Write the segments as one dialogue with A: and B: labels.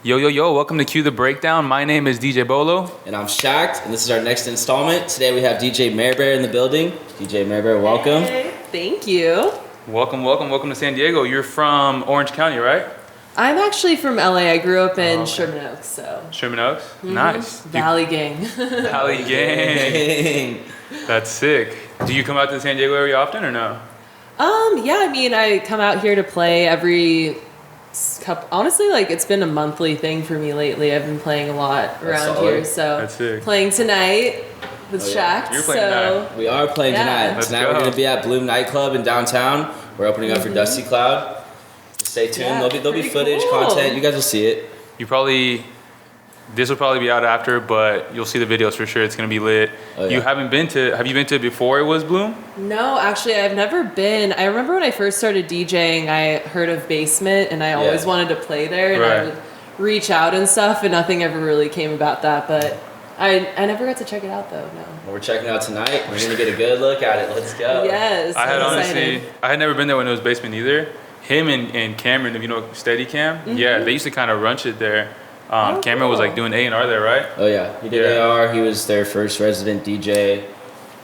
A: Yo, yo, yo, welcome to Cue the Breakdown. My name is DJ Bolo.
B: And I'm Shacked, and this is our next installment. Today we have DJ MER BEAR in the building. DJ MER BEAR, welcome.
C: Hey, thank you.
A: Welcome to San Diego. You're from Orange County, right?
C: I'm actually from LA. I grew up in Sherman Oaks, so.
A: Sherman Oaks? Nice.
C: Valley Gang.
A: Valley Gang. That's sick. Do you come out to the San Diego area often or no?
C: Yeah, I mean, I come out here to play every couple. Honestly, like, it's been a monthly thing for me lately. I've been playing a lot around here, so.
A: That's sick.
C: Playing tonight with Shacked.
A: You're playing tonight.
B: We are playing tonight.
A: Let's
B: Tonight
A: go.
B: we're going to be at Bloom Nightclub in downtown. We're opening up for Dusty Cloud. Stay tuned.
C: Yeah,
B: there'll be
C: pretty
B: footage,
C: cool.
B: content. You guys will see it.
A: This will probably be out after, but you'll see the videos for sure. It's going to be lit.
B: Oh, yeah.
A: Have you been to it before it was Bloom?
C: No, actually, I've never been. I remember when I first started DJing, I heard of Basement, and I always wanted to play there, and I would reach out and stuff, and nothing ever really came about that, but I never got to check it out, though, no.
B: Well, we're checking out tonight. We're going to get a good look at it. Let's go.
C: Yes,
A: I had never been there when it was Basement either. Him and Cameron, if you know Steadicam, yeah, they used to kind of run shit there. Cameron was like doing A&R there, right?
B: Oh, yeah. He did AR. He was their first resident DJ.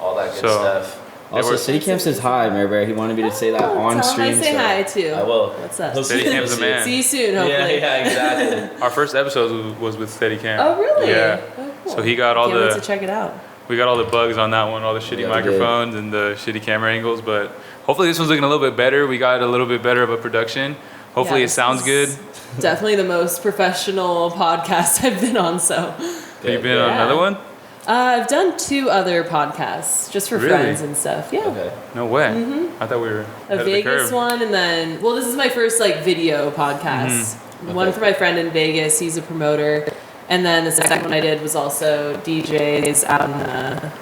B: All that good stuff. Also, Steadicam says hi, MER BEAR. He wanted me to say that on stream.
C: Tell him I say hi, too.
B: I will.
C: What's up?
A: Steadicam's a man.
C: See you soon, hopefully.
B: Yeah, exactly.
A: Our first episode was with Steadicam.
C: Oh, really?
A: Yeah.
C: Oh, cool.
A: So he got all
C: Can't wait to check it out.
A: We got all the bugs on that one, all the shitty microphones and the shitty camera angles, but hopefully this one's looking a little bit better. We got a little bit better of a production. Hopefully it sounds good.
C: Definitely the most professional podcast I've been on, so.
A: Have you been on another one?
C: I've done 2 other podcasts, just for friends and stuff. Yeah.
B: Okay.
A: No way. I thought we were
C: A Vegas one, and then, this is my first, video podcast. One for my friend in Vegas. He's a promoter. And then the second one I did was also DJs out in the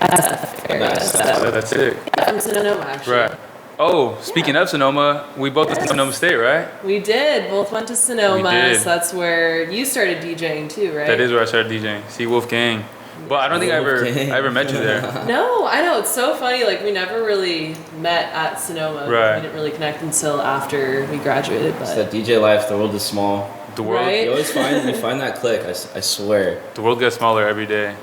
C: SF area. So.
A: That's it.
C: Yeah, from Sonoma, actually.
A: Right. Oh, speaking of Sonoma, we both went to Sonoma State, right?
C: We did. Both went to Sonoma.
A: We did.
C: So that's where you started DJing too, right?
A: That is where I started DJing. Sea Wolf Gang. But I don't think I ever met you there.
C: No, I know. It's so funny. Like, we never really met at Sonoma.
A: Right.
C: We didn't really connect until after we graduated. But
B: It's that DJ life. The world is small.
A: The world,
C: Right?
B: You always find that click. I swear.
A: the world gets smaller every day.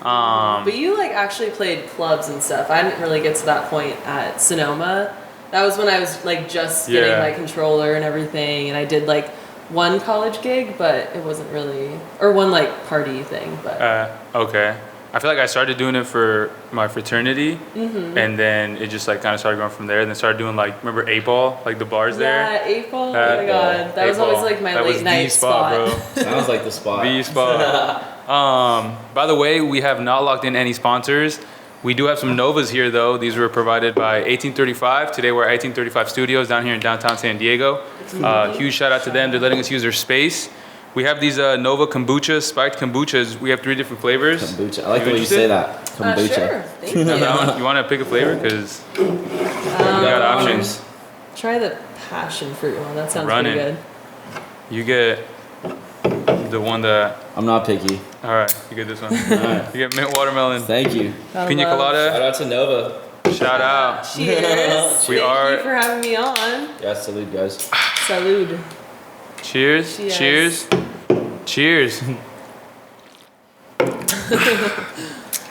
C: But you actually played clubs and stuff. I didn't really get to that point at Sonoma. That was when I was just getting my controller and everything, and I did one college gig, but it wasn't really, or one party thing. But
A: Okay. I feel like I started doing it for my fraternity, and then it just kind of started going from there. And then started doing remember 8 Ball, the bars there.
C: Yeah, 8 Ball. Oh my god, that was always my late night spot.
A: Bro.
B: Sounds like the spot.
A: The spot. By the way, we have not locked in any sponsors. We do have some Novas here, though. These were provided by 1835. Today we're at 1835 Studios down here in downtown San Diego. Huge shout out to them. They're letting us use their space. We have these Nova kombucha, spiked kombuchas. We have 3 different flavors.
B: Kombucha. I like the way you say that. Kombucha.
C: Sure. Thank you.
A: You want to pick a flavor? Because we got options.
C: Try the passion fruit one. That sounds
A: Running.
C: pretty good.
A: You get the one that...
B: I'm not picky.
A: All right, you get this one.
B: Alright.
A: You get mint watermelon.
B: Thank you.
A: Pina
B: Shout
A: colada.
B: out to Nova.
A: Shout out.
C: Cheers. Thank you for having me on.
B: Yeah, salute, guys.
C: Salud.
A: Cheers.
C: Cheers.
A: Cheers.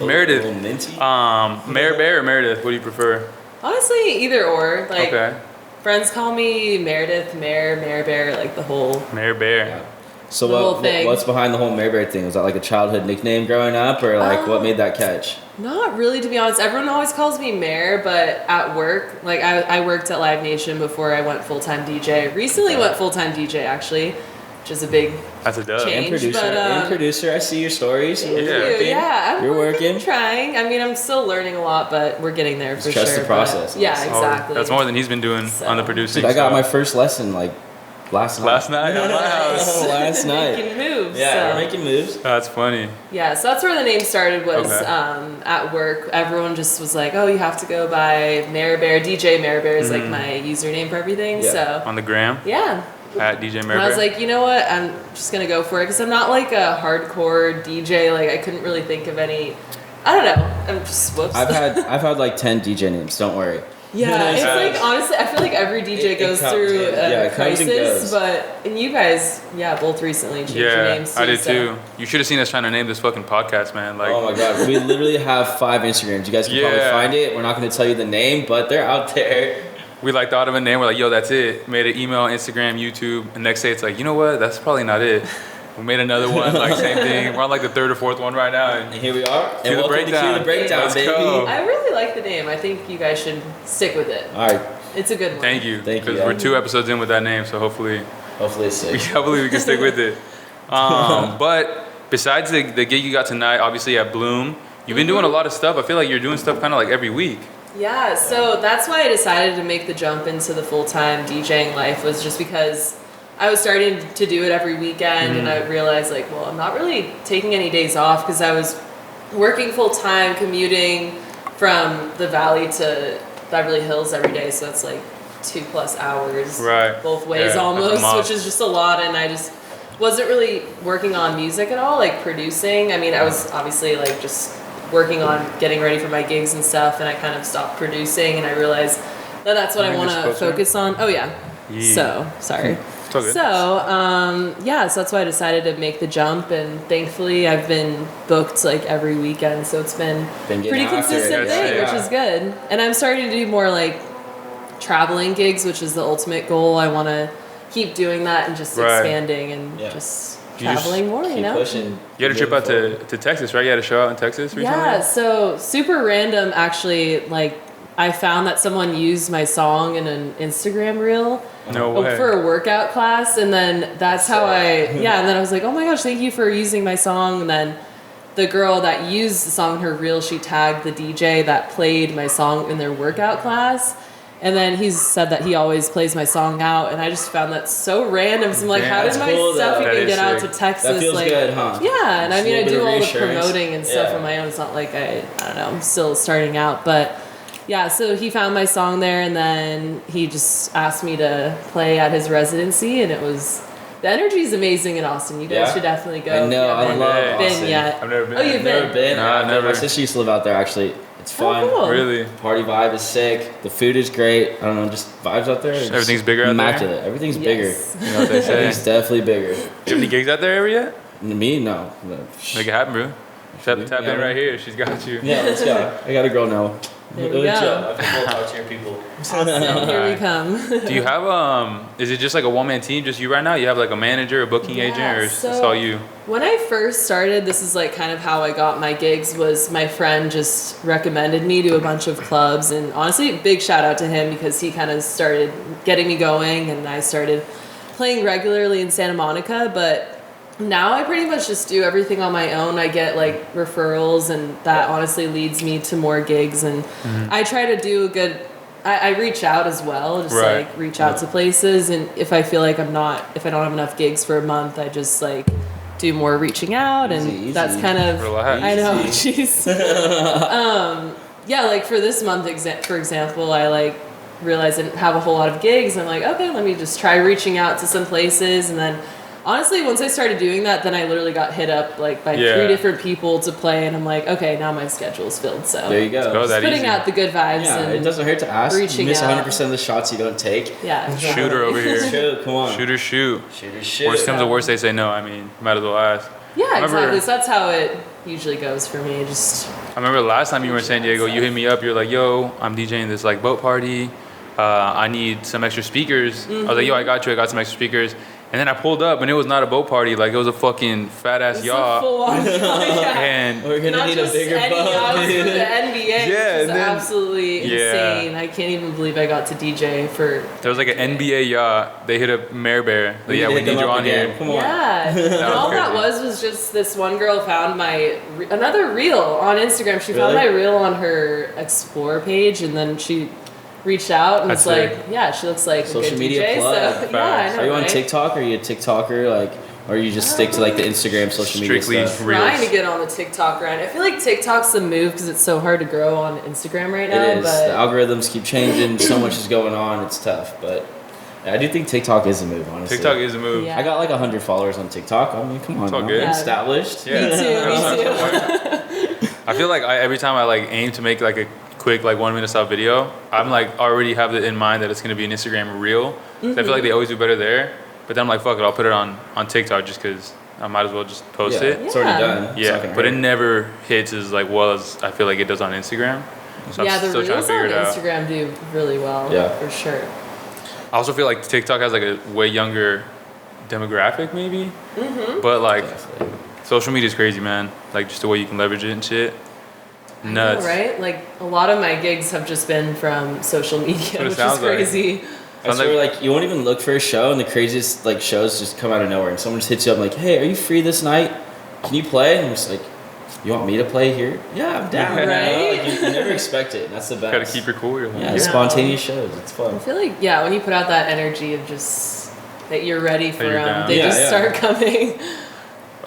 A: Meredith.
B: A little minty.
A: MER BEAR or Meredith? What do you prefer?
C: Honestly, either or.
A: Okay.
C: Friends call me Meredith, MER BEAR, the whole.
A: MER BEAR.
B: Yeah. So
C: The whole thing.
B: what's behind the whole MER BEAR thing? Was that a childhood nickname growing up, or what made that catch?
C: Not really, to be honest. Everyone always calls me Mare, but at work, I worked at Live Nation before I went full-time DJ. Recently went full-time DJ, actually, which is a big
A: That's a dub.
C: change.
B: And producer, I see your stories.
C: Thank you. Yeah,
B: You're working.
C: I'm trying. I mean, I'm still learning a lot, but we're getting there for
B: Trust
C: sure.
B: the process.
C: Yeah,
B: honestly.
C: exactly.
A: That's more than he's been doing on the producing.
B: Dude, I got
A: so.
B: my first lesson last night.
A: Last night at my house.
B: Last night.
C: Making moves.
B: Yeah,
C: so.
B: we're making moves.
A: That's funny.
C: Yeah, so that's where the name started was
A: Okay.
C: at work. Everyone just was like, oh, you have to go by MER BEAR. DJ MER BEAR is my username for everything.
B: Yeah.
C: So
A: On the gram
C: yeah.
A: at DJ MER
C: And I was
A: BEAR.
C: like, you know what? I'm just going to go for it because I'm not a hardcore DJ. I couldn't really think of any. I don't know. I'm just, whoops.
B: I've had 10 DJ names. Don't worry.
C: Yeah, it's like honestly, I feel like every DJ goes through a crisis, and you guys, both recently changed your names too.
A: I did too. You should have seen us trying to name this fucking podcast, man. Like,
B: oh my god, we literally have 5 Instagrams. You guys can probably find it. We're not going to tell you the name, but they're out there.
A: We like thought of a name. We're like, yo, that's it. Made an email, Instagram, YouTube, and next day it's like, you know what? That's probably not it. We made another one, like same thing. We're on like the 3rd or 4th one right now, and
B: here we are.
A: And welcome to Cue the Breakdown,
C: Let's
A: baby.
C: Go. I really like the name. I think you guys should stick with it.
B: All right,
C: it's a good one.
A: Thank you. Because we're 2 episodes in with that name, so hopefully
B: it's sick.
A: Hopefully we can stick with it. But besides the gig you got tonight, obviously at Bloom, you've been doing a lot of stuff. I feel like you're doing stuff kind of like every week.
C: Yeah, so that's why I decided to make the jump into the full-time DJing life, was just because I was starting to do it every weekend, and I realized like, well, I'm not really taking any days off because I was working full-time, commuting from the Valley to Beverly Hills every day, so that's like 2+ hours both ways almost, which is just a lot, and I just wasn't really working on music at all, like producing. I mean, I was obviously like just working on getting ready for my gigs and stuff, and I kind of stopped producing, and I realized that that's what I want to focus on. Oh yeah. So sorry. So so that's why I decided to make the jump, and thankfully I've been booked like every weekend, so it's been pretty consistent thing, which is good. And I'm starting to do more like traveling gigs, which is the ultimate goal. I want to keep doing that and just expanding and just traveling more, you know?
B: Pushing.
A: You had a trip out to Texas, right? You had a show out in Texas recently?
C: Yeah, so super random, actually. Like, I found that someone used my song in an Instagram reel.
A: No way.
C: For a workout class, and then that's how and then I was like, oh my gosh, thank you for using my song. And then the girl that used the song in her reel, she tagged the DJ that played my song in their workout class. And then he said that he always plays my song out, and I just found that so random. So I'm like, how did my stuff even get out to Texas?
B: That feels
C: like,
B: good, huh?
C: Yeah, and I mean, I do all the promoting and stuff on my own. It's not like I don't know, I'm still starting out, but yeah. So he found my song there, and then he just asked me to play at his residency, and it was. The energy is amazing in Austin. You guys should definitely go.
B: I know, I love Austin.
C: Yet.
A: I've never been.
C: Oh, you've
B: never been?
A: Nah, never.
B: My sister used to live out there, actually. It's fun.
C: Oh, cool.
A: Really?
B: Party vibe is sick. The food is great. I don't know, just vibes out there.
A: Everything's bigger out there?
B: Immaculate. Everything's bigger.
A: You know what they say?
B: Everything's definitely bigger.
A: Do you have any gigs out there ever yet?
B: Me? No.
A: Make it happen, bro. Tap in right here. She's got you.
B: Yeah, let's go. I got a girl now.
C: There we go.
B: I feel talk to your people.
C: Here we come.
A: Do you have is it just like a one-man team, just you right now? You have like a manager, a booking agent, or it's all you?
C: When I first started, this is like kind of how I got my gigs, was my friend just recommended me to a bunch of clubs, and honestly, big shout out to him because he kind of started getting me going, and I started playing regularly in Santa Monica, but now I pretty much just do everything on my own. I get like referrals, and that honestly leads me to more gigs, and I try to do a good I reach out as well, just like reach out to places, and if I feel like if I don't have enough gigs for a month, I just like do more reaching out, and that's kind of I know, jeez. Yeah, like for this month, for example, I like realized I didn't have a whole lot of gigs. I'm like, okay, let me just try reaching out to some places, and then honestly, once I started doing that, then I literally got hit up like by 3 different people to play, and I'm like, okay, now my schedule's filled. So
B: there you go.
C: Just putting out the good vibes.
B: Yeah,
C: and
B: it doesn't hurt to ask.
C: Reaching
B: you miss
C: out.
B: 100% of the shots you don't take.
C: Yeah. Exactly.
A: Shooter over here.
B: Shoot, come on.
A: Shooter, shoot.
B: Shooter, shoot.
A: Worst comes to worst, they say no. I mean, might as well ask.
C: Yeah, exactly. So that's how it usually goes for me. I
A: remember last time you were in San Diego, you hit me up. You're like, yo, I'm DJing this like boat party. I need some extra speakers. I was like, yo, I got you. I got some extra speakers. And then I pulled up, and it was not a boat party. Like, it was a fucking fat-ass yacht. And
B: we're going to need a bigger boat.
C: For the NBA,
A: yeah,
C: which is absolutely insane. I can't even believe I got to DJ for...
A: There was like an NBA yacht. They hit up MER BEAR. Like, yeah, we need you on here.
B: Come on.
C: Yeah. And all that was just this one girl found another reel on Instagram. She found my reel on her Explore page, and then she reached out and was like, yeah, she looks like
B: social
C: a good
B: media
C: DJ.
B: plug.
C: So, I know,
B: are you on TikTok? Are you a TikToker? Like, or you just stick to like the Instagram social media stuff?
C: Trying to get on the TikTok grind. I feel like TikTok's the move because it's so hard to grow on Instagram right now.
B: It is.
C: But
B: the algorithms keep changing. So much is going on. It's tough, but I do think TikTok is a move. Honestly,
A: TikTok is a move.
C: Yeah.
B: I got like 100 followers on TikTok. I mean, come on,
A: all good.
B: Established.
C: Yeah. Me too.
A: I feel like every time I like aim to make like a quick like 1 minute style video, I'm like already have it in mind that it's gonna be an Instagram reel. So I feel like they always do better there. But then I'm like, fuck it, I'll put it on TikTok just because I might as well just post it.
B: It's already done.
A: Yeah, but it never hits as like well as I feel like it does on Instagram. So
C: yeah,
A: I'm
C: the
A: still trying
C: reels
A: to figure
C: on
A: it out.
C: Instagram do really well.
B: Yeah.
C: For sure.
A: I also feel like TikTok has like a way younger demographic maybe. But like social media is crazy, man. Like just the way you can leverage it and shit. Nuts.
C: I know, right? Like a lot of my gigs have just been from social media, which is crazy.
B: I swear, like you won't even look for a show, and the craziest like shows just come out of nowhere, and someone just hits you up like, "Hey, are you free this night? Can you play?" And I'm just like, "You want me to play here? Yeah, I'm down."
C: Right?
B: Like, you never expect it, and that's the best.
A: Gotta keep your cool. You're like,
B: Yeah, spontaneous shows. It's fun.
C: I feel like when you put out that energy of just that you're ready for
A: you're
C: them,
A: down.
C: they just start coming.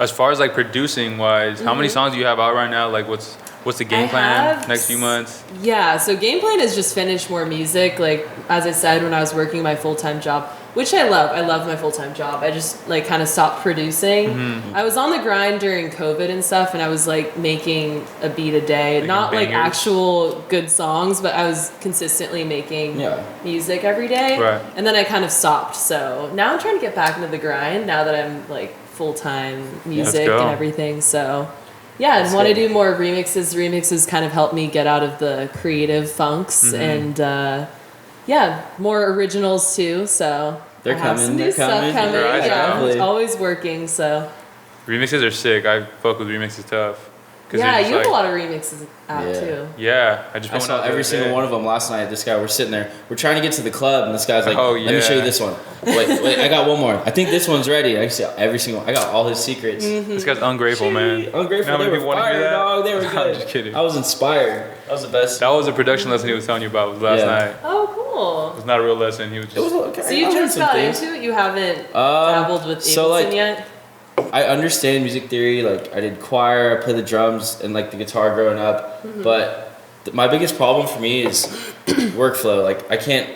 A: As far as like producing wise, how many songs do you have out right now? Like what's the game plan next few months?
C: Yeah, so game plan is just finish more music. Like as I said, when I was working my full-time job, which I love my full-time job. I just like kind of stopped producing. I was on the grind during COVID and stuff, and I was like making a beat a day, not like actual good songs, but I was consistently making music every day.
A: Right.
C: And then I kind of stopped. So now I'm trying to get back into the grind now that I'm like full-time music and everything. So yeah, and want to do more remixes. Remixes kind of help me get out of the creative funks and more originals too. So
B: They're
C: I have
B: coming.
C: some new stuff coming.
A: Right,
C: Yeah, it's always working. So
A: Remixes are sick. I fuck with remixes tough.
C: Yeah, you have a lot of remixes out too.
A: Yeah,
B: I saw every single one of them last night. This guy, we're sitting there, we're trying to get to the club, and this guy's like, "Let me show you this one. Wait, I got one more. I think this one's ready." I see every single. I got all his secrets.
A: This guy's ungrateful, man.
B: Ungrateful. They were fire, dog. They were good.
A: I'm just kidding.
B: I was inspired. That was the best.
A: That was a production lesson he was telling you about last night.
C: Oh, cool.
A: It was not a real lesson. He was just.
B: It was okay.
C: So you just got into it. You haven't dabbled with Ableton yet.
B: I understand music theory. Like I did choir, I played the drums and like the guitar growing up. But my biggest problem for me is workflow. Like I can't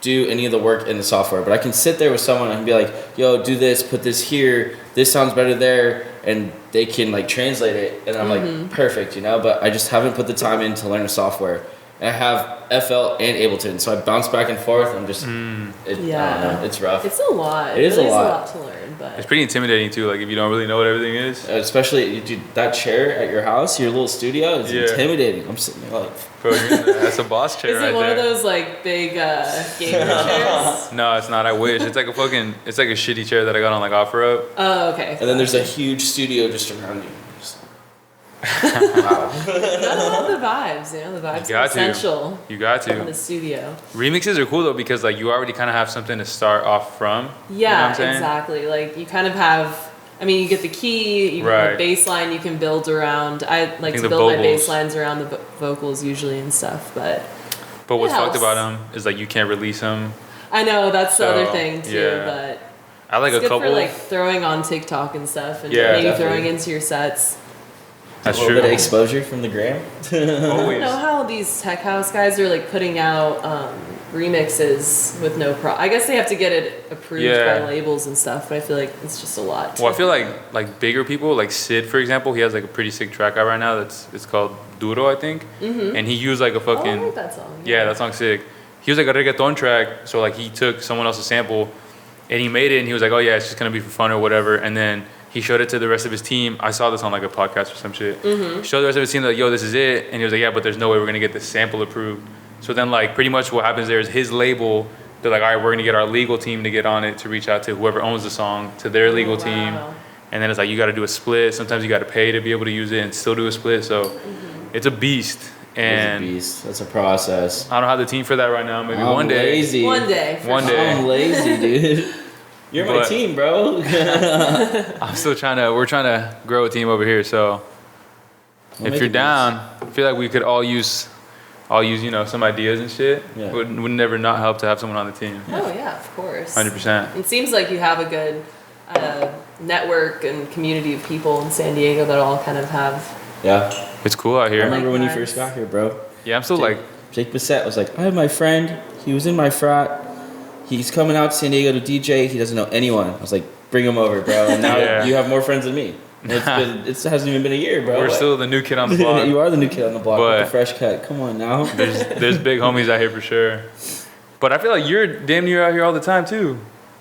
B: do any of the work in the software, but I can sit there with someone and be like, "Yo, do this, put this here. This sounds better there," and they can like translate it, and I'm like, perfect, you know. But I just haven't put the time in to learn the software. And I have FL and Ableton, so I bounce back and forth. I'm just, I don't know, it's rough.
C: It's a lot.
B: It is a
C: lot to learn. But
A: it's pretty intimidating too. Like if you don't really know what everything is.
B: Especially dude, that chair at your house, your little studio, is intimidating. I'm sitting there like,
A: bro, that's a boss chair.
C: Is it one of those like big gamer chairs?
A: No, it's not. I wish. It's like a shitty chair that I got on like OfferUp.
C: Oh, okay.
B: And then there's a huge studio just around you.
C: Wow. Gotta love the vibes. You know, the vibes are essential.
A: You got to.
C: In the studio.
A: Remixes are cool though because like you already kind of have something to start off from.
C: Yeah,
A: you know what I'm saying?
C: exactly. Like you kind of have. I mean, you get the key, you get the bass line you can build around. I like to build my bass lines around the vocals usually and stuff, but
A: what's fucked about them is like you can't release them.
C: I know that's the other thing too, but
A: I like
C: it's
A: a couple
C: good for like throwing on TikTok and stuff, and
B: maybe
C: throwing into your sets.
A: That's
B: a little bit of exposure from the gram.
C: I don't know how these tech house guys are like putting out remixes with no pro. I guess they have to get it approved by labels and stuff, but I feel like it's just a lot.
A: Well, I feel like bigger people, like Sid, for example, he has like a pretty sick track out right now. It's called Duro, I think, and he used like a fucking.
C: I like that song.
A: Yeah, that song's sick. He was like a reggaeton track, so like he took someone else's sample, and he made it, and he was like, oh yeah, it's just gonna be for fun or whatever, and then he showed it to the rest of his team. I saw this on like a podcast or some shit. Showed the rest of his team like, yo, this is it. And he was like, yeah, but there's no way we're going to get this sample approved. So then like pretty much what happens there is his label, they're like, all right, we're going to get our legal team to get on it to reach out to whoever owns the song, to their legal team. And then it's like, you got to do a split. Sometimes you got to pay to be able to use it and still do a split. So it's a beast. And
B: it's a beast. That's a process.
A: I don't have the team for that right now. Maybe one day.
B: Lazy.
C: One day.
B: I'm lazy, dude. You're my team, bro.
A: We're trying to grow a team over here. So if you're down, I feel like we could all use, you know, some ideas and shit.
B: Yeah.
A: Would never not help to have someone on the team.
C: Oh yeah, of course.
A: 100%.
C: It seems like you have a good network and community of people in San Diego that all kind of have.
B: Yeah.
A: It's cool out here.
B: I remember when you first got here, bro.
A: Yeah, I'm still
B: Jake Bissett was like, I have my friend. He was in my frat. He's coming out to San Diego to DJ. He doesn't know anyone. I was like, bring him over, bro. And now you have more friends than me. It hasn't even been a year, bro.
A: We're still the new kid on the block.
B: You are the new kid on the block
A: But-
B: with the fresh cut. Come on now.
A: There's big homies out here for sure. But I feel like you're damn near out here all the time too.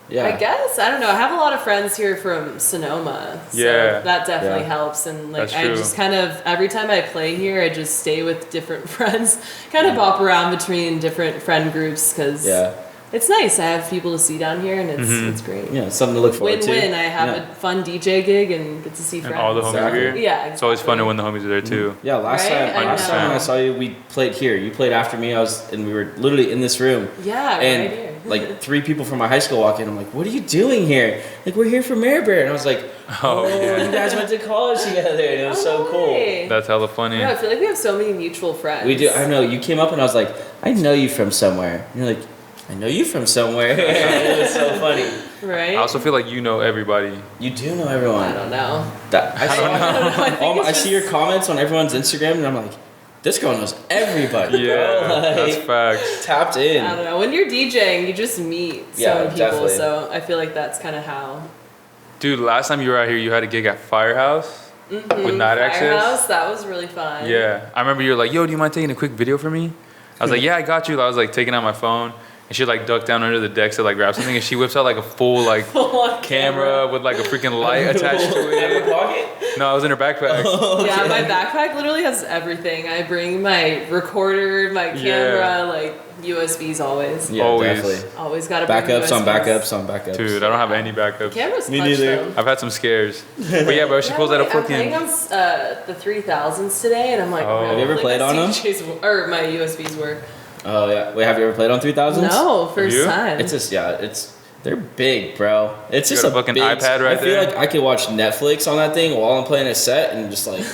B: Yeah.
C: I guess I don't know. I have a lot of friends here from Sonoma, so
A: Yeah.
C: that definitely
B: Yeah.
C: helps. And like,
A: That's
C: I
A: true.
C: just kind of every time I play here, I just stay with different friends, kind of bop around between different friend groups because
B: Yeah.
C: it's nice. I have people to see down here, and
A: Mm-hmm.
C: it's great.
B: Yeah. It's something to look forward to.
C: Win-win. I have
B: Yeah.
C: a fun DJ gig and get to see
A: And
C: friends.
A: all the homies
B: Exactly.
A: are here.
C: Yeah,
A: It's always fun
C: exactly.
A: when the homies are there too.
B: Yeah, last
C: Right?
B: time when I saw you, we played here. You played after me. And we were literally in this room.
C: Yeah,
B: And
C: right here.
B: like 3 people from my high school walk in. I'm like, "What are you doing here?" Like, "We're here for MER BEAR." And I was like,
A: Oh,
B: you
A: yeah.
B: guys went to college together." And it was so cool.
C: Way.
A: That's hella funny.
C: Yeah, I feel like we have so many mutual friends.
B: We do. I know. You came up and I was like, "I know you from somewhere." And you're like, "I know you from somewhere." It was so funny.
C: Right?
A: I also feel like you know everybody.
B: You do know everyone.
C: I don't know.
B: I
A: don't know.
C: I think it's
B: I see your comments on everyone's Instagram, and I'm like, this girl knows everybody.
A: Yeah,
B: bro.
A: that's
B: Like,
A: facts.
B: tapped in.
C: I don't know. When you're DJing, you just meet so
B: Yeah,
C: many people.
B: definitely.
C: So I feel like that's kind of how.
A: Dude, last time you were out here, you had a gig at Firehouse with Night Access.
C: Firehouse, that was really fun.
A: Yeah, I remember you were like, "Yo, do you mind taking a quick video for me?" I was like, "Yeah, I got you." I was like taking out my phone, and she like ducked down under the decks to like grab something, and she whips out like a full like
C: Full-on
A: camera with like a freaking light attached to
B: Every
A: it.
B: pocket?
A: No, it was in her backpack.
C: Yeah, my backpack literally has everything. I bring my recorder, my camera,
A: Yeah.
C: like USBs always.
B: Yeah,
A: Always.
B: definitely.
C: Always gotta bring
B: Backups on
C: USBs.
B: backups on backups.
A: Dude, I don't have any backups.
C: Camera's
B: Me
C: clutch,
B: neither.
C: though.
A: I've had some scares. But yeah, bro, she pulls out a
C: I'm playing
A: fucking.
C: on the 3000s today, and I'm like,
A: Oh. Have
B: you ever played on them?
C: Or my USBs work.
B: Oh yeah. Wait, have you ever played on 3000s?
C: No, first
A: you?
C: time.
B: It's just they're big, bro. It's
A: You
B: just
A: got a
B: a
A: fucking
B: big,
A: iPad right
B: I feel
A: there?
B: like I could watch Netflix on that thing while I'm playing a set and just like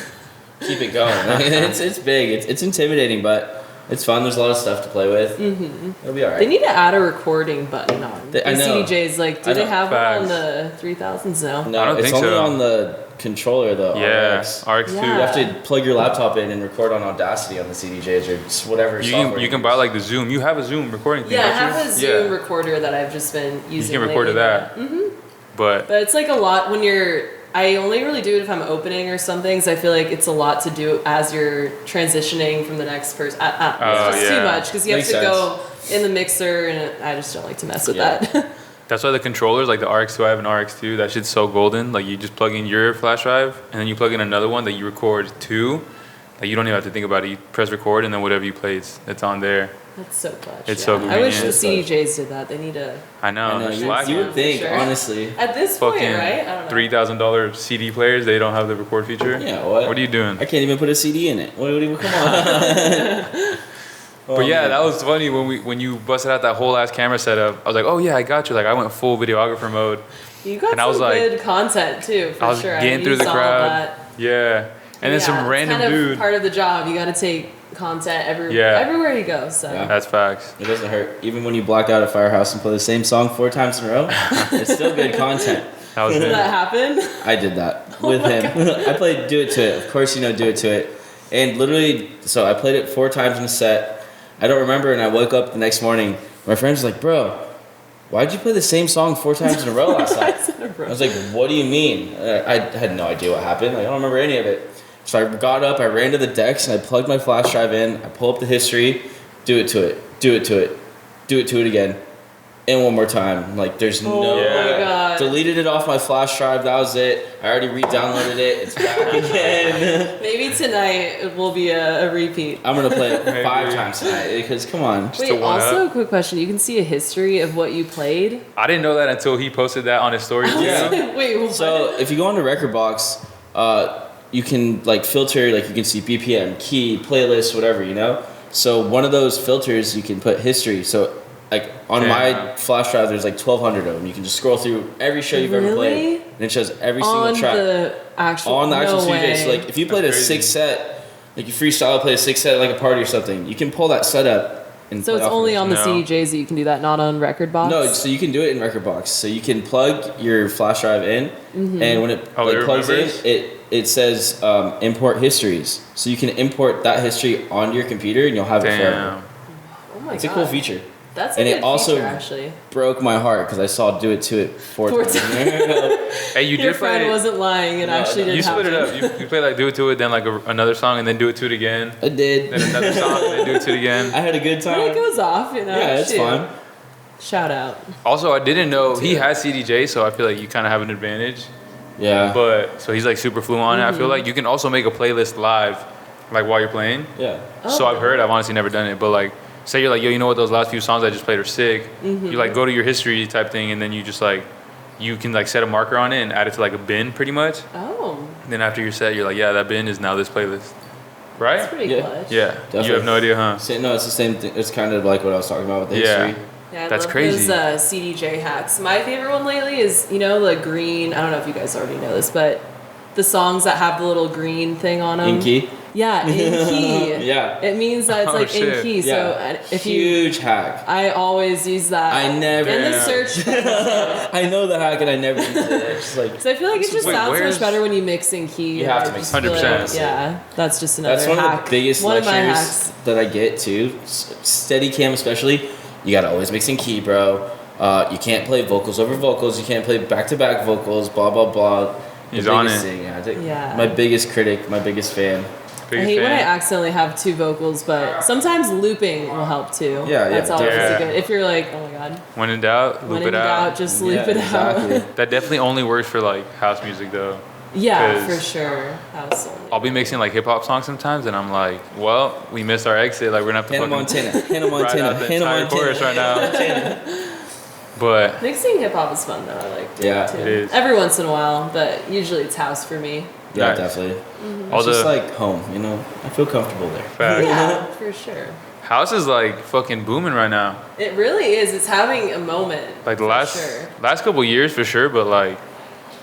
B: keep it going. I mean, it's big. It's intimidating, but it's fun. There's a lot of stuff to play with. Mm-hmm. It'll be alright.
C: They need to add a recording button on.
B: I know.
C: CDJs, like, do
B: I
C: they
B: know.
C: have one on
A: Facts.
C: the 3000s now?
B: No,
A: I don't
B: it's
A: think
B: only
A: so.
B: on the controller though.
A: Yeah,
B: RX.
A: RX2.
C: Yeah.
B: You have to plug your laptop in and record on Audacity on the CDJs or just whatever.
A: You
B: software
A: can
B: use.
A: buy like the Zoom. You have a Zoom recording thing.
C: Yeah, I
A: don't
C: have
A: you?
C: a Zoom
A: Yeah.
C: recorder that I've just been using.
A: You can record to
C: lately.
A: that. But
C: But it's like a lot when you're. I only really do it if I'm opening or something, so I feel like it's a lot to do as you're transitioning from the next person.
A: Oh,
C: It's just
A: yeah.
C: too much because you
B: Makes
C: have to
B: sense.
C: go in the mixer, and I just don't like to mess with
B: Yeah.
C: that.
A: that's why the controllers, like the RX2, I have an RX2. That shit's so golden. Like you just plug in your flash drive, and then you plug in another one that you record to. Like you don't even have to think about it. You press record, and then whatever you play, it's on there.
C: That's so clutch.
A: It's so
C: I wish the
A: convenient.
C: CDJs did that. They need to.
A: I know.
B: I know.
A: there's
B: You
A: lack
B: would
A: of
B: think,
C: Sure.
B: honestly.
C: At this point,
A: fucking
C: right? I don't know.
A: $3,000 CD players. They don't have the record feature.
B: Yeah. What?
A: What are you doing?
B: I can't even put a CD in it. What do you? Come on.
A: But yeah, that was funny when you busted out that whole ass camera setup. I was like, oh yeah, I got you. Like I went full videographer mode.
C: You got
A: And I
C: some
A: was like-
C: good content too, for
A: I was
C: sure.
A: getting through the
C: used all
A: crowd.
C: that.
A: Yeah, and then some
C: Yeah,
A: random
C: it's kind
A: dude.
C: of part of the job. You got to take content
A: Yeah.
C: everywhere you go. So
B: Yeah.
A: That's facts.
B: It doesn't hurt. Even when you black out at Firehouse and play the same song 4 times in a row, it's still good content.
A: That was
C: did
A: it.
C: that happen?
B: I did that with him. I played Do It To It. Of course, you know Do It To It. And literally, so I played it 4 times in a set. I don't remember, and I woke up the next morning. My friends were like, bro, why'd you play the same song 4 times in a row last night? I was like, what do you mean? I had no idea what happened. Like, I don't remember any of it. So I got up, I ran to the decks, and I plugged my flash drive in. I pull up the history, do it to it, do it to it, do it to it again, and one more time. Like, there's
C: Oh
B: no
C: my
A: Yeah.
C: god.
B: Deleted it off my flash drive. That was it. I already re-downloaded it. It's back again.
C: Maybe tonight it will be a repeat.
B: I'm gonna play it
A: Maybe.
B: 5 times tonight because come on.
A: Just
C: Wait,
A: to one
C: also
A: up.
C: a quick question. You can see a history of what you played.
A: I didn't know that until he posted that on his story too.
B: Yeah.
C: Wait, what?
B: So if you go onto Record Box, you can like filter, like you can see BPM, key, playlist, whatever, you know. So one of those filters you can put history. So like on my
A: Damn.
B: flash drive, there's like 1,200 of them. You can just scroll through every show you've ever
C: Really?
B: played, and it shows every single
C: on
B: track.
C: the actual
B: On the actual
C: no
B: CJ.
C: way.
B: So like if you played a
A: That's crazy.
B: 6 set, like you freestyle play a 6 set at like a party or something, you can pull that set up and
C: So
B: play
C: it's
B: off of
C: only
B: it.
C: on the
A: No.
C: CDJs that you can do that, not on Record Box.
B: No, so you can do it in Record Box. So you can plug your flash drive in,
C: Mm-hmm.
B: and when it
A: Oh,
B: like
A: it
B: plugs in,
A: remembers?
B: it says import histories. So you can import that history onto your computer, and you'll have it forever.
A: Damn.
C: Oh my
B: It's
C: god.
B: a cool feature.
C: That's a
B: And
C: good
B: it also
C: feature, actually.
B: broke my heart because I saw Do It To It four times.
A: Hey, you
C: Your
A: did
C: friend
A: play.
C: wasn't lying. It actually did
A: You split it
C: happen.
A: up. You play like Do It To It, then like another song, and then Do It To It again.
B: I did.
A: Then another song, and then Do It To It again.
B: I had a good
C: But it
B: time.
C: goes off, you know.
B: Yeah, it's
C: shoot.
B: fine.
C: Shout out.
A: Also, I didn't know he has CDJ, so I feel like you kind of have an advantage.
B: Yeah.
A: But so he's like super fluent on it. I feel like you can also make a playlist live, like while you're playing.
B: Yeah.
A: So I've heard. I've honestly never done it, but like, say you're like, yo, you know what? Those last few songs I just played are sick. You like go to your history type thing, and then you just like, you can like set a marker on it and add it to like a bin, pretty much.
C: Oh,
A: Then after you're set, you're like, yeah, that bin is now this playlist, right?
C: that's pretty
B: Yeah.
C: clutch.
A: Yeah.
B: Definitely.
A: You have no idea, huh?
B: No, it's the same thing. It's kind of like what I was talking about with the
A: Yeah.
B: history.
C: Yeah, I
A: That's
C: love
A: crazy.
C: those CDJ hacks. My favorite one lately is, you know, the green. I don't know if you guys already know this, but the songs that have the little green thing on them.
B: In key?
C: Yeah, in key.
B: Yeah.
C: It means that it's
A: Oh,
C: like
A: shit.
C: in key.
B: Yeah.
C: So if you,
B: Huge hack.
C: I always use that.
B: I never-
C: in the
B: Yeah.
C: search.
B: I know the hack and I never used it. It's just like,
C: So I feel like it just
A: Wait,
C: sounds so
A: where's-
C: much better when you mix in key.
B: You have to
C: I
B: mix
C: just feel
A: 100%.
C: like- yeah, that's just another
B: that's one
C: hack.
B: of the biggest
C: One of my
B: lectures
C: hacks.
B: that I get too. Steady cam especially. You gotta always mix in key, bro. You can't play vocals over vocals. You can't play back-to-back vocals. Blah blah blah. The
A: He's on
B: biggest
A: it.
B: thing, yeah,
C: Yeah.
B: My biggest critic, my biggest fan.
C: I
A: Biggest
C: hate when I
A: fan.
C: accidentally have two vocals, but sometimes looping will help too.
B: Yeah,
C: That's always
A: definitely.
C: good. If you're like, oh my god,
A: When in doubt,
C: when
A: loop
C: in
A: it
C: doubt,
A: out.
C: just
B: Yeah,
C: loop it
B: exactly.
C: out.
A: That definitely only works for like house music though.
C: Yeah,
A: 'Cause
C: for sure. House only.
A: I'll be mixing like hip hop songs sometimes, and I'm like, well, we missed our exit. Like we're gonna have to
B: Hannah
A: fucking
B: Montana. Hannah
A: ride
B: Montana.
A: out the
B: Hannah
A: entire
B: Montana.
A: chorus right now. But
C: Mixing hip hop is fun though. I like doing
B: Yeah,
C: it too.
A: it is.
C: Every once in a while, but usually it's house for me.
B: Yeah,
A: Nice.
B: definitely.
C: Mm-hmm.
A: all
B: It's just
A: the
B: like home, you know. I feel comfortable there.
A: facts.
C: Yeah, for sure.
A: House is like fucking booming right now.
C: It really is. It's having a moment.
A: Like the
C: for
A: last
C: sure.
A: last couple years for sure, but like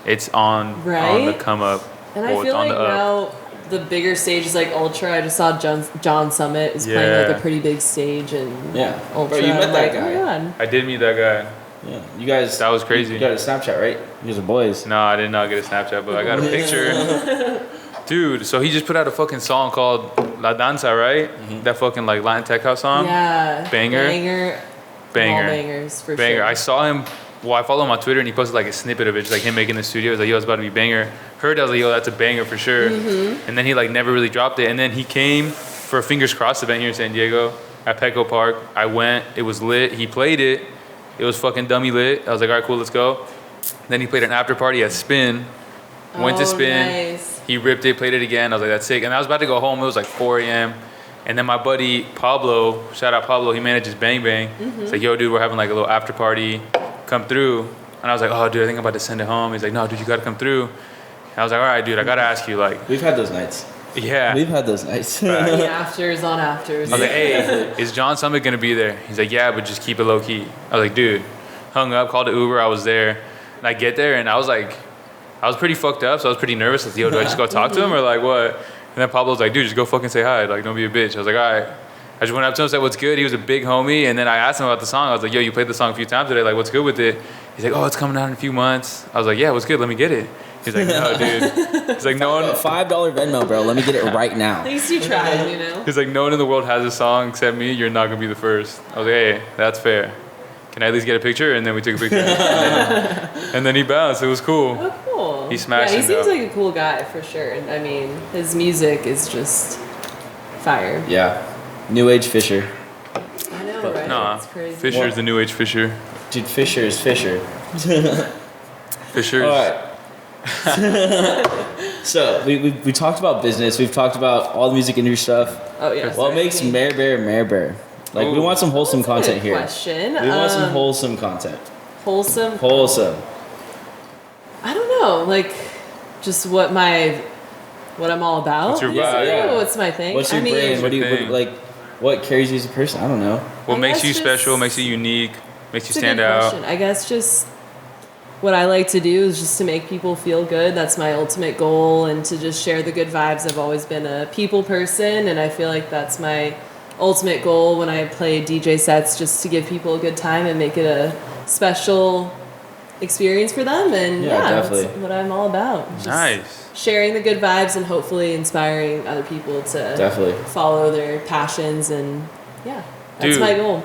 A: it's on the
C: Right?
A: come up.
C: And
A: Well,
C: I
A: it's
C: feel
A: on
C: like
A: the up.
C: now the bigger stages like Ultra. I just saw John Summit is playing like
A: Yeah.
C: a pretty big stage and
B: Yeah.
C: Ultra.
B: Bro, you met
C: I'm
B: that
C: like,
B: guy.
C: Oh my god.
A: I did meet that guy.
B: Yeah. You guys.
A: That was crazy.
B: You got a Snapchat, right? You guys are boys.
A: No, I did not get a Snapchat, but I got a picture. Dude, so he just put out a fucking song called La Danza, right? That fucking like Latin tech house song.
C: Yeah.
A: Banger.
C: Banger. All
A: Banger.
C: bangers for
A: Banger.
C: sure.
A: I saw him. Well, I follow him on Twitter, and he posted like a snippet of it, just like him making the studio. He was like, "Yo, it's about to be banger." Heard, I was like, "Yo, that's a banger for sure." And then he like never really dropped it. And then he came for a Fingers Crossed event here in San Diego at Petco Park. I went. It was lit. He played it. It was fucking dummy lit. I was like, "All right, cool, let's go." Then he played an after party at Spin. Went to
C: Oh,
A: Spin.
C: nice.
A: He ripped it, played it again. I was like, "That's sick." And I was about to go home. It was like 4 a.m. And then my buddy Pablo, shout out Pablo, he manages Bang Bang. He's like, "Yo, dude, we're having like a little after party. Come through." And I was like, "Oh, dude, I think I'm about to send it home." He's like, "No, dude, you gotta come through." And I was like, "All right, dude, I gotta ask you, like,
B: We've had those nights.
A: yeah."
B: We've had those nights.
A: Facts.
C: The afters on afters.
A: I was like, "Hey, is John Summit gonna be there?" He's like, "Yeah, but just keep it low key." I was like, "Dude," hung up, called an Uber. I was there, and I get there, and I was like, I was pretty fucked up, so I was pretty nervous. Like, yo, do I just go talk to him or like what? And then Pablo was like, "Dude, just go fucking say hi. Like, don't be a bitch." I was like, "All right." I just went up to him, said, "What's good?" He was a big homie, and then I asked him about the song. I was like, "Yo, you played the song a few times today. Like, what's good with it?" He's like, "Oh, it's coming out in a few months." I was like, "Yeah, what's good? Let me get it." He's like, "No, dude." He's like, "No one."
B: $5 Venmo, bro. Let me get it right now.
C: At least you tried, you know.
A: He's like, "No one in the world has a song except me. You're not gonna be the first." I was like, "Hey, that's fair. Can I at least get a picture?" And then we took a picture. And then he bounced. It was cool.
C: Oh, cool.
A: He smashed
C: Yeah, he
A: it,
C: seems
A: though.
C: like a cool guy for sure. And I mean, his music is just fire.
B: Yeah. New Age Fisher.
C: I know, right?
A: Nah,
C: It's crazy.
A: Fisher's the new age Fisher.
B: Dude, Fisher is Fisher.
A: Fisher's.
B: All right. So we talked about business. We've talked about all the music industry stuff.
C: Oh yeah.
B: What makes MER BEAR? Like, we
A: Ooh.
B: want some wholesome content
C: Good
B: here.
C: question.
B: We want some wholesome content.
C: wholesome.
B: Wholesome.
C: I don't know, like just what I'm all about.
A: What's your
C: Yeah,
A: vibe?
B: Yeah.
C: What's my thing?
B: What's your
C: I mean,
B: brand? What do you
A: Thing.
B: what carries you as a person? I don't know.
A: What
C: I
A: makes
C: guess
A: you
C: just-
A: special? Makes you unique? Makes you
C: It's a
A: stand
C: good
A: out?
C: question. I guess just what I like to do is just to make people feel good. That's my ultimate goal, and to just share the good vibes. I've always been a people person, and I feel like that's my ultimate goal when I play DJ sets, just to give people a good time and make it a special experience for them. And
B: Yeah,
C: that's
B: definitely.
C: what I'm all about. Just
A: Nice.
C: sharing the good vibes and hopefully inspiring other people to
B: Definitely.
C: follow their passions and yeah. That's
A: Dude,
C: my goal.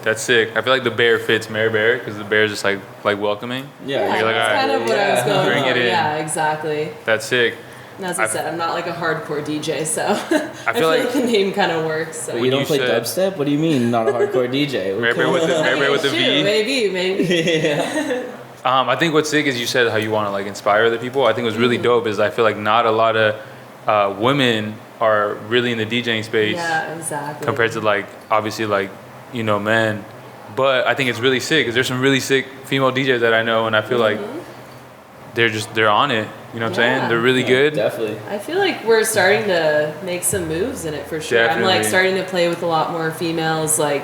A: That's sick. I feel like the bear fits MER BEAR because the bear is just like welcoming.
B: Yeah,
A: You're like,
C: that's
A: all right,
C: kind of what I was going
A: bring
C: for.
A: it in.
C: Yeah, exactly.
A: That's sick.
C: And as I said, I'm not like a hardcore DJ, so I
A: feel like
C: the name kind of works. So.
B: You don't
A: you
B: play
A: said-
B: dubstep? What do you mean, not a hardcore DJ?
A: MER BEAR with the
C: I mean,
A: with the
C: shoot,
A: V.
C: maybe.
B: Yeah.
A: I think what's sick is you said how you want to like inspire other people. I think what's really dope is I feel like not a lot of women are really in the DJing space
C: Yeah, exactly.
A: compared to like obviously like men. But I think it's really sick because there's some really sick female DJs that I know, and I feel like they're on it. You know what I'm saying?
C: Yeah.
A: They're really good.
B: Definitely.
C: I feel like we're starting to make some moves in it for sure. I'm like
A: Definitely.
C: starting to play with a lot more females. Like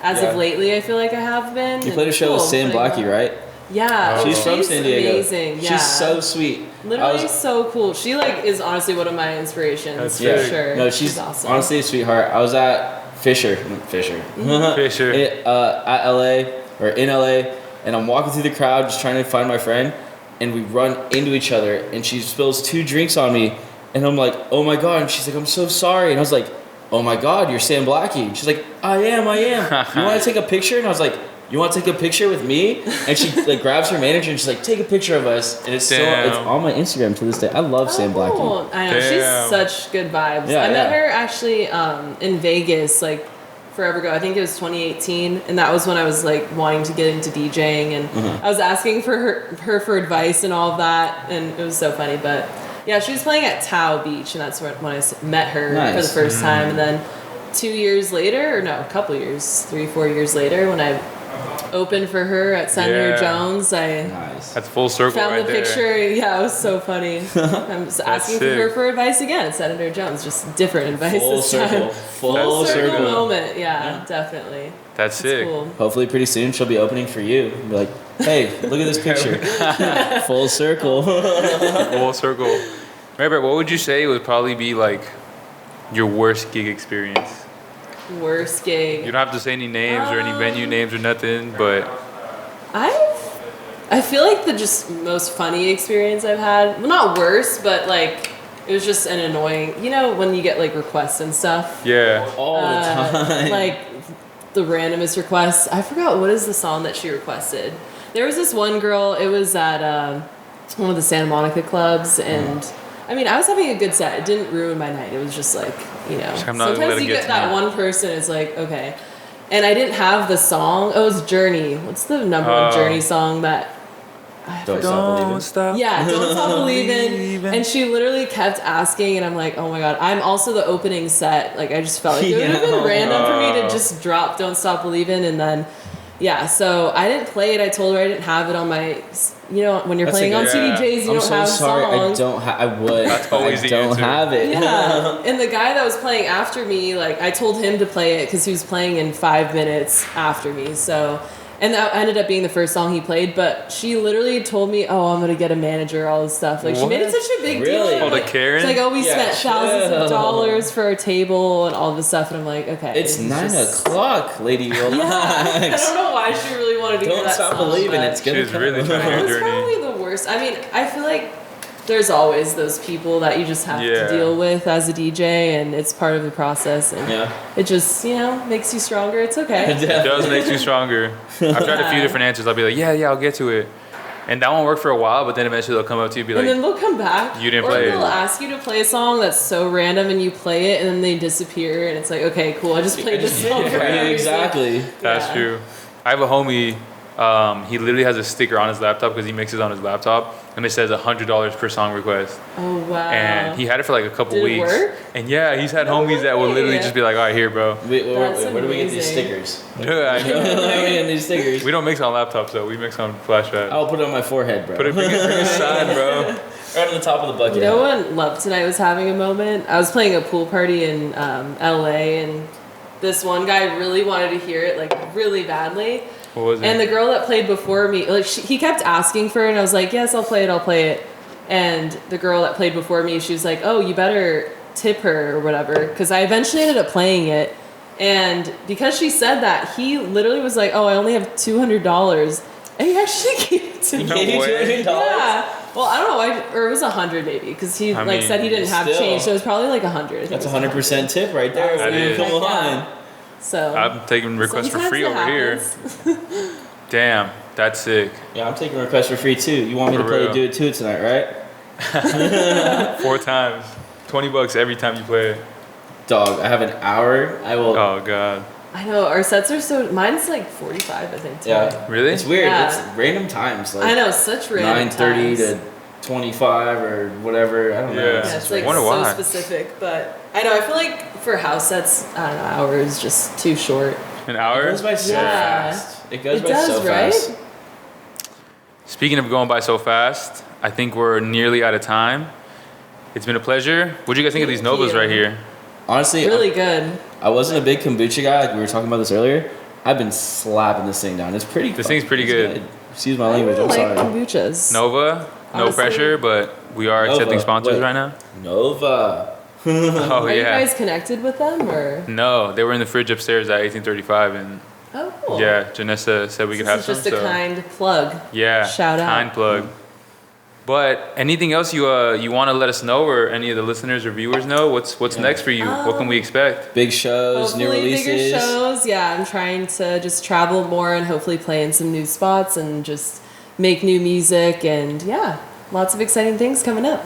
C: as
B: Yeah.
C: of lately, I feel like I have been.
B: You played a show with Sam Blackie, right?
C: Yeah,
A: Oh.
B: She's from San Diego.
C: Amazing. Yeah,
B: She's so sweet.
C: literally so cool. She like is honestly one of my inspirations
A: That's
C: for
A: sick.
C: sure.
B: No, she's
C: awesome.
B: honestly a sweetheart. I was at Fisher.
A: Fisher.
B: At LA or in LA, and I'm walking through the crowd just trying to find my friend, and we run into each other, and she spills 2 drinks on me, and I'm like, oh my god, and she's like, I'm so sorry, and I was like, oh my god, you're Sam Blackie. And she's like, I am. You want to take a picture? And I was like, you want to take a picture with me? And she like grabs her manager and she's like, take a picture of us, and it's on my Instagram to this day. I love Sam Blackie.
C: Cool. I know
A: Damn.
C: she's such good vibes.
B: Yeah,
C: I met
B: yeah.
C: her actually in Vegas like forever ago. I think it was 2018, and that was when I was like wanting to get into DJing, and I was asking for her for advice and all of that, and it was so funny. But yeah, she was playing at Tao Beach, and that's when I met her for the
B: Nice.
C: first time. And then 2 years later, or no, a couple years, 3-4 years later, when I opened for her at Senator
A: Yeah.
C: Jones, I
B: Nice.
A: That's full circle
C: found
A: right
C: the
A: there.
C: picture. Yeah, it was so funny. I'm just asking
A: sick.
C: for her for advice again at Senator Jones, just different advice
B: Full
C: this
B: circle.
C: time.
B: Full
C: circle
B: circle.
C: moment. Yeah, definitely.
A: That's
C: It's
A: sick.
C: cool.
B: Hopefully, pretty soon she'll be opening for you. Be like, hey, look at this picture. Full circle.
A: Full circle. Remember, what would you say would probably be like your worst gig experience?
C: Worst gig.
A: You don't have to say any names or any venue names or nothing, but
C: I feel like the just most funny experience I've had. Well, not worst, but like it was just an annoying. You know when you get like requests and stuff.
A: yeah.
B: All the time.
C: Like the randomest requests. I forgot what is the song that she requested. There was this one girl. It was at one of the Santa Monica clubs, and I mean I was having a good set. It didn't ruin my night. It was just like I'm not
A: gonna let
C: sometimes
A: it
C: you
A: get
C: get
A: to
C: that
A: me.
C: one person. It's like okay, and I didn't have the song. Oh, it was Journey. What's the number one Journey song that?
B: Don't stop believing.
A: stop.
C: Yeah, Don't Stop Believing.
A: Believing.
C: And she literally kept asking, and I'm like, oh my god, I'm also the opening set. Like, I just felt like it would have been
B: Yeah.
C: random for me to just drop Don't Stop Believing, and then, yeah, so I didn't play it. I told her I didn't have it on my, when you're
B: That's
C: playing on
B: okay.
C: CDJs, you
B: I'm
C: don't
B: so
C: have
B: sorry.
C: songs.
B: I would.
A: That's
B: but
A: always
B: I
A: the
B: don't
A: answer.
B: have it.
C: Yeah, and the guy that was playing after me, like, I told him to play it because he was playing in 5 minutes after me, so... And that ended up being the first song he played, but she literally told me, "Oh, I'm gonna get a manager, all this stuff." Like she made it
A: What?
C: such a big
B: Really?
C: deal.
A: Oh, the
C: Like,
A: Karen?
C: It's like, "Oh, we
B: Yeah,
C: spent thousands
B: chill.
C: of dollars for our table and all this stuff," and I'm like, "Okay."
B: It's
C: this is
B: 9
C: just-
B: o'clock, lady. Relax.
C: Yeah, I don't know why she really wanted to hear
B: Don't
C: that
B: stop
C: song,
B: believing.
C: but
B: It's gonna
A: She was
B: come.
A: really trying to hear
C: It was
A: Journey.
C: probably the worst. I mean, I feel like there's always those people that you just have
A: Yeah.
C: to deal with as a DJ, and it's part of the process, and
B: Yeah.
C: it just makes you stronger. It's okay.
A: It does make you stronger. I've tried a few different answers. I'll be like, yeah, I'll get to it. And that won't work for a while, but then eventually they'll come up to you and be
C: And
A: like,
C: then they'll come back.
A: You didn't
C: or
A: play it.
C: they'll ask you to play a song that's so random and you play it and then they disappear and it's like, okay, cool, I just played this song for
B: Yeah,
C: no reason.
B: exactly.
A: that's
C: Yeah.
A: true. I have a homie, he literally has a sticker on his laptop because he mixes on his laptop, and it says $100 per song request.
C: Oh, wow.
A: And he had it for like a couple
C: Did it
A: weeks.
C: work?
A: And yeah, he's had
C: No
A: homies that will literally
C: way.
A: just be like, all right, here, bro.
B: Wait,
C: That's
B: where do we get these
C: amazing.
B: stickers?
A: Yeah, I know.
B: Where do we get these stickers?
A: We don't mix on laptops though. We mix on flash drive.
B: I'll put it on my forehead, bro.
A: Bring it side, bro.
B: right on the top of the bucket.
C: You know when Love Tonight was having a moment? I was playing a pool party in LA and this one guy really wanted to hear it like really badly.
A: What was it?
C: And the girl that played before me, like he kept asking for it, and I was like, "Yes, I'll play it." And the girl that played before me, she was like, "Oh, you better tip her or whatever," because I eventually ended up playing it. And because she said that, he literally was like, "Oh, I only have $200," and he actually gave it to me.
A: No
B: Gave you
A: way.
B: $200?
C: Yeah. Well, I don't know, or it was 100 maybe, because he
A: I
C: like
A: mean,
C: said he didn't have
B: still.
C: change, so it was probably like 100. I think
B: That's
C: it was
B: 100% tip right there.
A: That is.
B: Come
C: Yeah.
B: on.
C: So
A: I'm taking requests for
C: sometimes
A: free
C: it
A: over here.
C: happens.
A: Damn, that's sick.
B: Yeah, I'm taking requests for free too. You want me
A: For
B: to play
A: real.
B: Do It Too tonight, right?
A: 4 times. $20 every time you play it.
B: Dog, I have an hour. I will.
A: Oh god.
C: I know our sets are so. Mine's like 45, I think. Too.
B: Yeah.
A: Really?
B: It's weird.
C: Yeah.
B: It's random times. Like
C: I know, such random
B: 9:30
C: times.
B: to 25 or whatever. I don't know.
A: Yeah.
B: It's
C: Yeah,
B: just
C: it's like
A: wonder
C: so
A: why.
C: specific, but I know. I feel like for house sets, I don't know, hour is just too short.
A: An
B: It
A: hour?
B: goes by so
C: Yeah.
B: fast. It goes
C: It
B: by
C: does,
B: so
C: right?
B: fast.
A: Speaking of going by so fast, I think we're nearly out of time. It's been a pleasure. What do you guys think of these
C: Thank
A: Novas
C: you.
A: right here?
B: Honestly,
C: Really good.
B: I wasn't a big kombucha guy. Like we were talking about this earlier. I've been slapping this thing down. It's pretty.
A: This thing's pretty good.
B: Excuse my
C: I
B: language.
C: really
B: I'm
C: like
B: sorry.
C: kombuchas.
A: Nova, no
C: Honestly.
A: pressure, but we are accepting
B: Nova,
A: sponsors
B: wait.
A: right now.
B: Nova.
A: Oh
C: Are you
A: yeah.
C: guys connected with them or?
A: No, they were in the fridge upstairs at 1835, and
C: Oh, cool.
A: yeah, Janessa said we could have
C: This
A: some.
C: is just a
A: so-
C: kind plug.
A: Yeah,
C: Shout out.
A: kind plug. But anything else you want to let us know, or any of the listeners or viewers know? What's next for you? What can we expect?
B: Big shows, new
C: Hopefully
B: releases.
C: bigger shows. Yeah, I'm trying to just travel more and hopefully play in some new spots and just make new music and yeah, lots of exciting things coming up.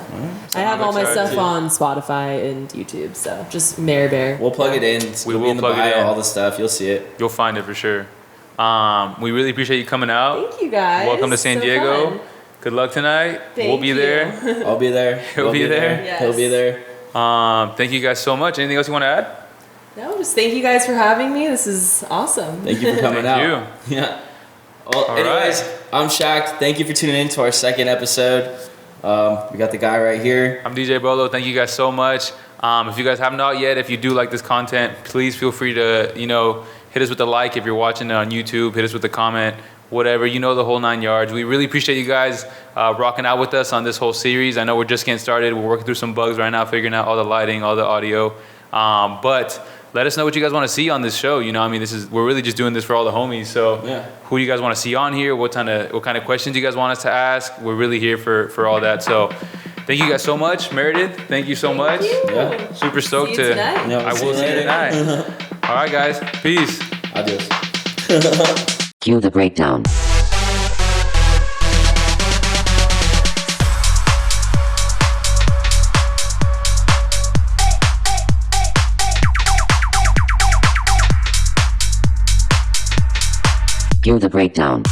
C: I have all my
A: excited.
C: stuff on Spotify and YouTube, so just MER BEAR.
B: We'll plug it in.
A: We
B: It'll be
A: will
B: in the
A: plug it
B: bio,
A: in.
B: all the stuff. You'll see it.
A: You'll find it for sure. We really appreciate you coming out.
C: Thank you guys.
A: Welcome to San
C: So
A: Diego.
C: fun.
A: Good luck tonight. We'll
C: Thank
A: be
C: you.
A: there.
B: I'll be there.
A: He'll
B: We'll
A: be there?
C: Yes.
B: He'll be there.
A: Thank you guys so much. Anything else you want to add?
C: No, just thank you guys for having me. This is awesome.
B: Thank you for coming
A: Thank
B: out. Yeah. Well,
A: All
B: anyways,
A: right.
B: I'm Shaq. Thank you for tuning in to our second episode. We got the guy right here.
A: I'm DJ Bolo. Thank you guys so much. If you guys have not yet, if you do like this content, please feel free to, hit us with a like if you're watching it on YouTube. Hit us with a comment, whatever. The whole 9 yards. We really appreciate you guys rocking out with us on this whole series. I know we're just getting started. We're working through some bugs right now, figuring out all the lighting, all the audio. But let us know what you guys want to see on this show. We're really just doing this for all the homies. So
B: Yeah.
A: who do you guys want to see on here? What kind of questions you guys want us to ask? We're really here for all that. So thank you guys so much. Meredith, thank you so much.
B: Yeah.
A: Super stoked
C: See you
A: to.
C: tonight.
B: Yeah,
A: I
B: we'll
A: will
B: see
A: see
B: you
A: you
B: later.
A: tonight. All right, guys. Peace.
B: Adios.
D: Cue the breakdown. Cue the breakdown.